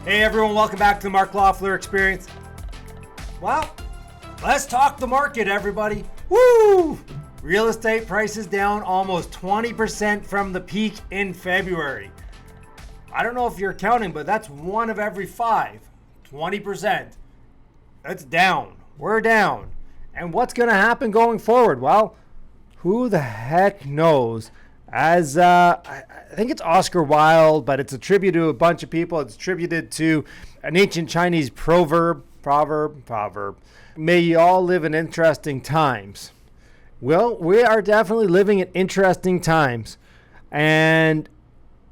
Hey everyone, welcome back to the Mark Loeffler Experience. Well, let's talk the market, everybody. Woo! Real estate prices down almost 20% from the peak in February. I don't know if you're counting, but that's one of every five. 20%. That's down. We're down. And what's going to happen going forward? Well, who the heck knows? As I think it's Oscar Wilde, but it's attributed to a bunch of people. It's attributed to an ancient Chinese proverb. May you all live in interesting times. Well, we are definitely living in interesting times. And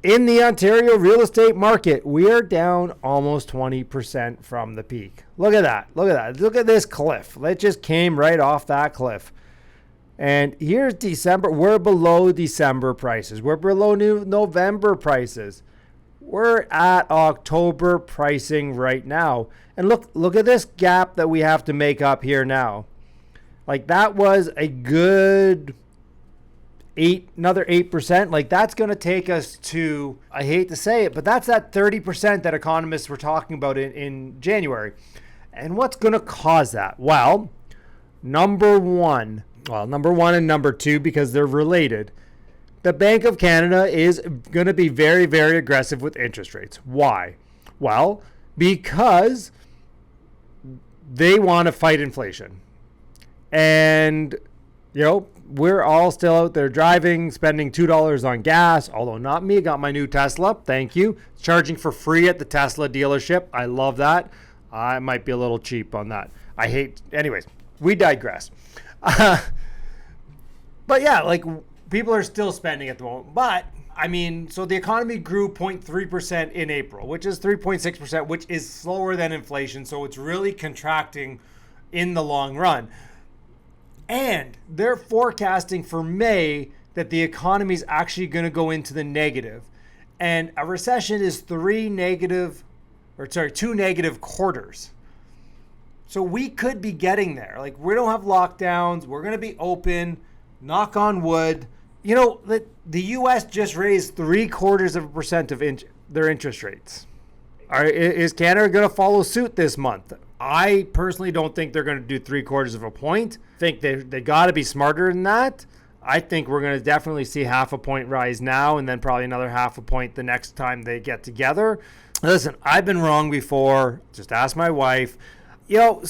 in the Ontario real estate market, we are down almost 20% from the peak. Look at that. Look at that. Look at this cliff. It just came right off that cliff. And here's December. We're below December prices. We're below November prices. We're at October pricing right now. And look at this gap that we have to make up here now. Like that was a good another 8%. Like that's going to take us to, I hate to say it, but that's that 30% that economists were talking about in January. And what's going to cause that? Well, number one and number two, because they're related. The Bank of Canada is going to be very, very aggressive with interest rates. Why? Well, because they want to fight inflation. And, we're all still out there driving, spending $2 on gas, although not me. Got my new Tesla. Thank you. Charging for free at the Tesla dealership. I love that. I might be a little cheap on that. Anyways, we digress. But yeah, like people are still spending at the moment. But so the economy grew 0.3% in April, which is 3.6%, which is slower than inflation. So it's really contracting in the long run. And they're forecasting for May that the economy is actually going to go into the negative. And a recession is two negative quarters. So we could be getting there. Like we don't have lockdowns. We're going to be open. Knock on wood. The U.S. just raised 0.75% of their interest rates. Is Canada going to follow suit this month? I personally don't think they're going to do 0.75 point. I think they got to be smarter than that. I think we're going to definitely see 0.5 point rise now and then probably another 0.5 point the next time they get together. Listen, I've been wrong before. Just ask my wife. We are,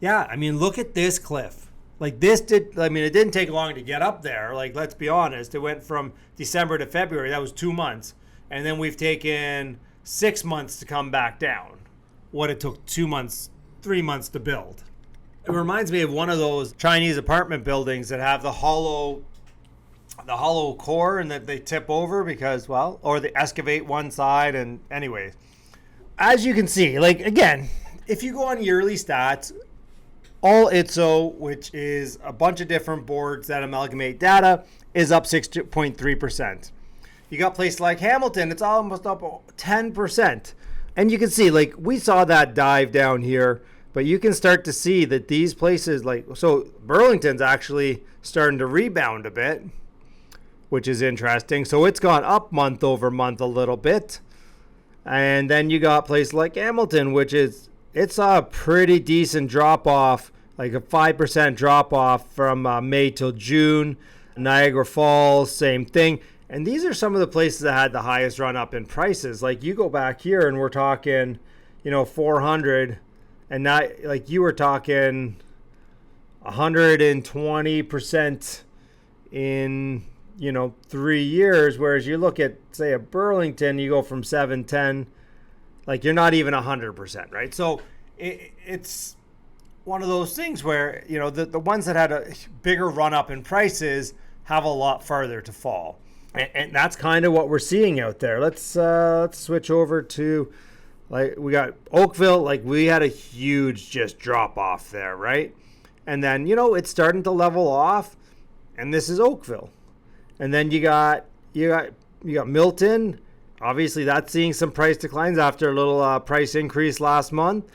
look at this cliff. Like this it didn't take long to get up there. Like, let's be honest. It went from December to February. That was 2 months. And then we've taken 6 months to come back down. What it took 2 months, 3 months to build. It reminds me of one of those Chinese apartment buildings that have the hollow core and that they tip over or they excavate one side. And anyways, as you can see, like again, if you go on yearly stats, all ITSO, which is a bunch of different boards that amalgamate data, is up 6.3%. You got places like Hamilton, it's almost up 10%. And you can see, like, we saw that dive down here, but you can start to see that these places, Burlington's actually starting to rebound a bit, which is interesting. So it's gone up month over month a little bit. And then you got places like Hamilton, it's a pretty decent drop off, like a 5% drop off from May till June. Niagara Falls, same thing. And these are some of the places that had the highest run up in prices. Like you go back here and we're talking, 400, and not like you were talking 120% in, 3 years. Whereas you look at, say, a Burlington, you go from 710, like you're not even 100%, right? So it's one of those things where, the ones that had a bigger run up in prices have a lot farther to fall. And that's kind of what we're seeing out there. Let's switch over to, we got Oakville. Like we had a huge just drop off there, right? And then, it's starting to level off. And this is Oakville. And then you got Milton. Obviously, that's seeing some price declines after a little price increase last month.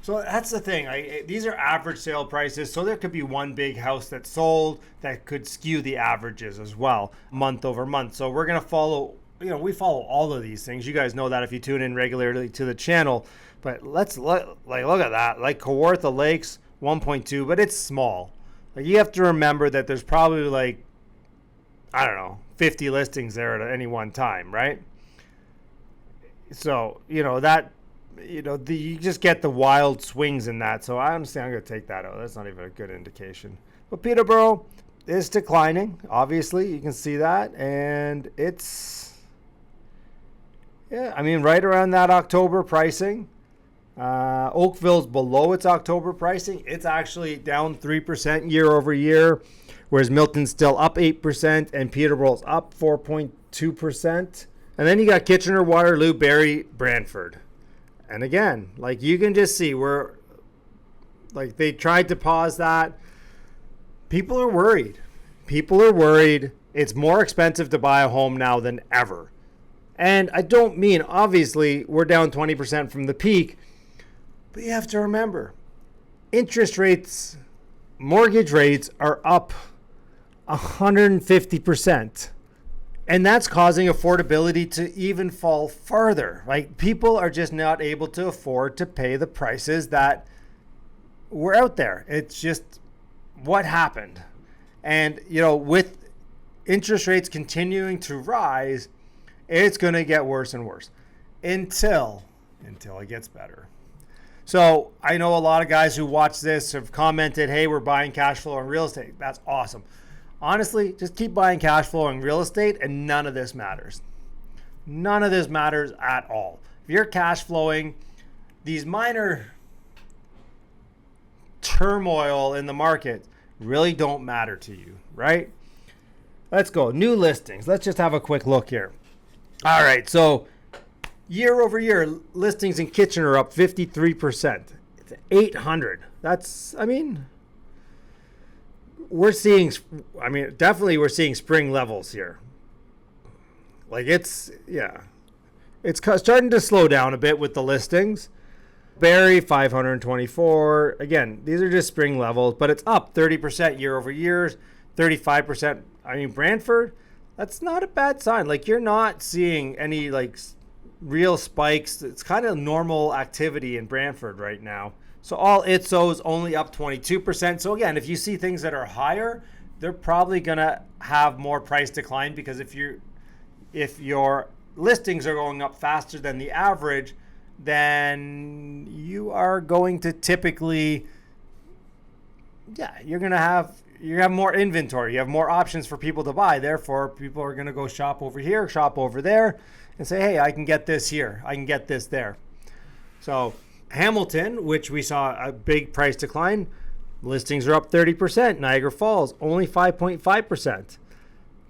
So that's the thing. These are average sale prices. So there could be one big house that sold that could skew the averages as well, month over month. So we're going to follow we follow all of these things. You guys know that if you tune in regularly to the channel. But look at that. Like Kawartha Lakes, 1.2, but it's small. Like you have to remember that there's probably like, I don't know, 50 listings there at any one time, right? So, you just get the wild swings in that. So I understand I'm going to take that out. That's not even a good indication. But Peterborough is declining, obviously. You can see that. And it's, right around that October pricing. Oakville's below its October pricing. It's actually down 3% year over year, whereas Milton's still up 8% and Peterborough's up 4.2%. And then you got Kitchener, Waterloo, Barrie, Brantford. And again, like you can just see where like they tried to pause that. People are worried. It's more expensive to buy a home now than ever. And I don't mean, obviously, we're down 20% from the peak. But you have to remember, interest rates, mortgage rates are up 150%. And that's causing affordability to even fall further. Like people are just not able to afford to pay the prices that were out there. It's just what happened. And, with interest rates continuing to rise, it's going to get worse and worse until it gets better. So I know a lot of guys who watch this have commented, hey, we're buying cash flow on real estate. That's awesome. Honestly, just keep buying cash flow in real estate and none of this matters. None of this matters at all. If you're cash flowing, these minor turmoil in the market really don't matter to you, right? Let's go. New listings. Let's just have a quick look here. All right, so year over year, listings in Kitchener are up 53%. It's 800. We're seeing spring levels here. Like it's starting to slow down a bit with the listings. Barrie, 524. Again, these are just spring levels, but it's up 30% year over year, 35%. Brantford, that's not a bad sign. Like you're not seeing any like real spikes. It's kind of normal activity in Brantford right now. So all ITSO's only up 22%. So again, if you see things that are higher, they're probably going to have more price decline because if your listings are going up faster than the average, then you are going to typically, you have more inventory. You have more options for people to buy. Therefore, people are going to go shop over here, shop over there, and say, hey, I can get this here. I can get this there. So Hamilton, which we saw a big price decline, listings are up 30%. Niagara Falls, only 5.5%.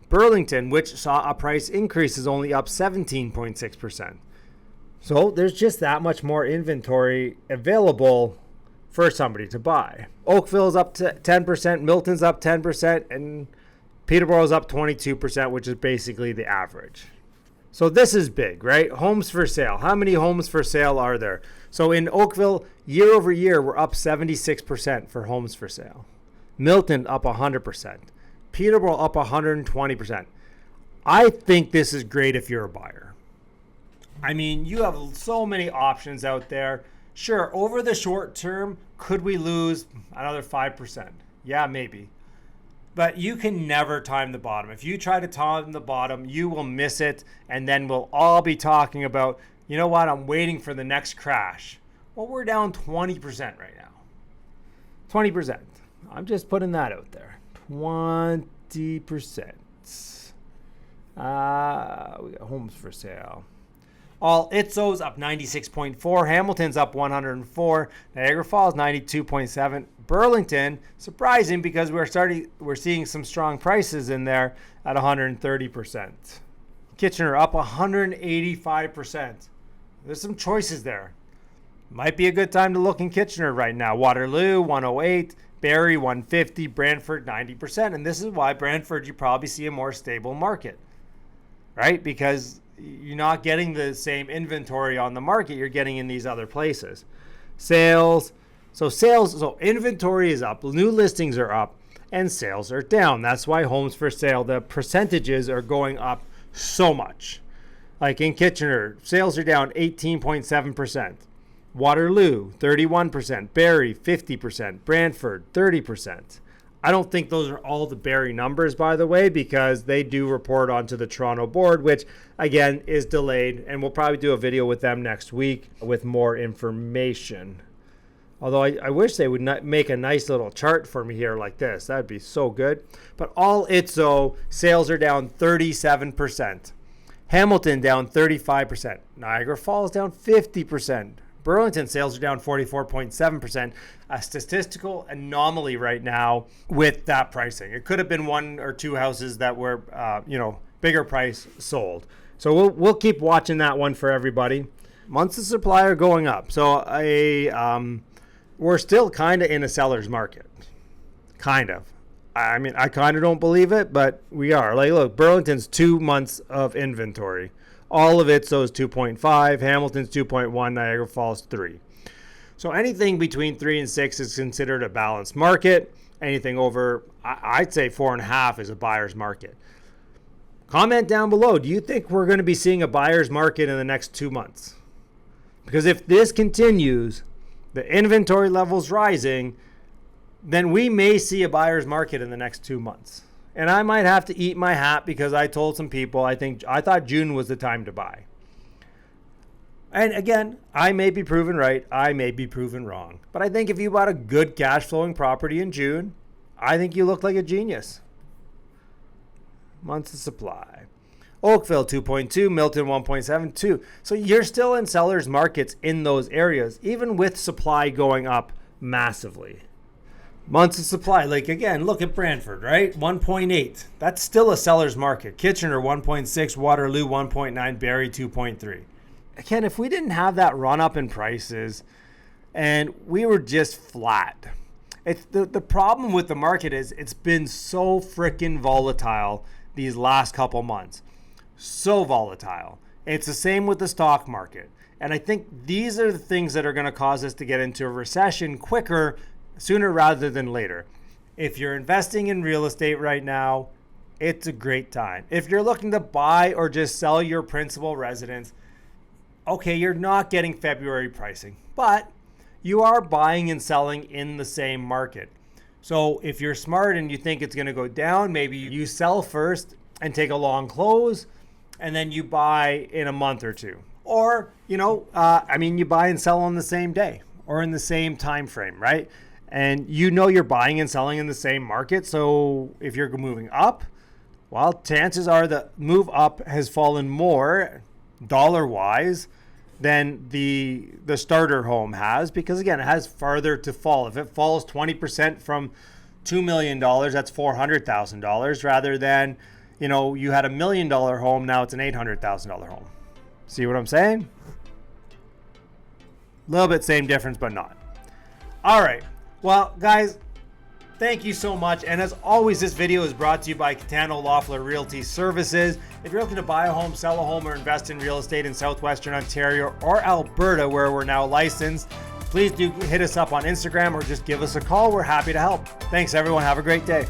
Burlington, which saw a price increase, is only up 17.6%. So there's just that much more inventory available for somebody to buy. Oakville's up to 10%, Milton's up 10%, and Peterborough's up 22%, which is basically the average. So this is big, right? Homes for sale. How many homes for sale are there? So in Oakville, year over year, we're up 76% for homes for sale. Milton up 100%. Peterborough up 120%. I think this is great if you're a buyer. You have so many options out there. Sure, over the short term, could we lose another 5%? Yeah, maybe. But you can never time the bottom. If you try to time the bottom, you will miss it. And then we'll all be talking about, you know what, I'm waiting for the next crash. Well, we're down 20% right now. 20%. I'm just putting that out there. 20%. We got homes for sale. All ITSO's up 96.4. Hamilton's up 104. Niagara Falls 92.7. Burlington, surprising because we're seeing some strong prices in there at 130%. Kitchener up 185%. There's some choices there. Might be a good time to look in Kitchener right now. Waterloo 108, Barrie 150, Brantford 90%. And this is why Brantford, you probably see a more stable market, right? Because you're not getting the same inventory on the market you're getting in these other places. So inventory is up, new listings are up, and sales are down. That's why homes for sale, the percentages are going up so much. Like in Kitchener, sales are down 18.7%. Waterloo, 31%. Barrie, 50%. Brantford, 30%. I don't think those are all the Barrie numbers, by the way, because they do report onto the Toronto board, which, again, is delayed. And we'll probably do a video with them next week with more information. Although I wish they would not make a nice little chart for me here like this. That'd be so good. But all ITSO sales are down 37%. Hamilton down 35%. Niagara Falls down 50%. Burlington sales are down 44.7%. A statistical anomaly right now with that pricing. It could have been one or two houses that were, bigger price sold. So we'll keep watching that one for everybody. Months of supply are going up. So we're still kind of in a seller's market. Kind of. I mean, I kind of don't believe it, but we are. Like, look, Burlington's 2 months of inventory. All of it, so is 2.5. Hamilton's 2.1. Niagara Falls 3. So anything between 3 and 6 is considered a balanced market. Anything over, I'd say 4.5 is a buyer's market. Comment down below. Do you think we're going to be seeing a buyer's market in the next 2 months? Because if this continues, the inventory levels rising, then we may see a buyer's market in the next 2 months. And I might have to eat my hat because I told some people I thought June was the time to buy. And again, I may be proven right, I may be proven wrong. But I think if you bought a good cash flowing property in June, I think you look like a genius. Months of supply. Oakville 2.2, Milton 1.72. So you're still in sellers markets in those areas, even with supply going up massively. Months of supply, like again, look at Brantford, right? 1.8. That's still a seller's market. Kitchener 1.6, Waterloo 1.9, Barrie 2.3. Again, if we didn't have that run up in prices and we were just flat, it's the problem with the market is it's been so freaking volatile these last couple months. So volatile. It's the same with the stock market. And I think these are the things that are going to cause us to get into a recession quicker, sooner rather than later. If you're investing in real estate right now, it's a great time. If you're looking to buy or just sell your principal residence, okay, you're not getting February pricing, but you are buying and selling in the same market. So if you're smart and you think it's going to go down, maybe you sell first and take a long close, and then you buy in a month or two. Or, you buy and sell on the same day or in the same time frame, right? And you're buying and selling in the same market. So if you're moving up, well, chances are the move up has fallen more dollar-wise than the starter home has, because again, it has farther to fall. If it falls 20% from $2 million, that's $400,000 rather than, you had $1 million home, now it's an $800,000 home. See what I'm saying? A little bit same difference, but not. All right. Well, guys, thank you so much. And as always, this video is brought to you by Catano Loeffler Realty Services. If you're looking to buy a home, sell a home, or invest in real estate in Southwestern Ontario or Alberta, where we're now licensed, please do hit us up on Instagram or just give us a call. We're happy to help. Thanks, everyone. Have a great day.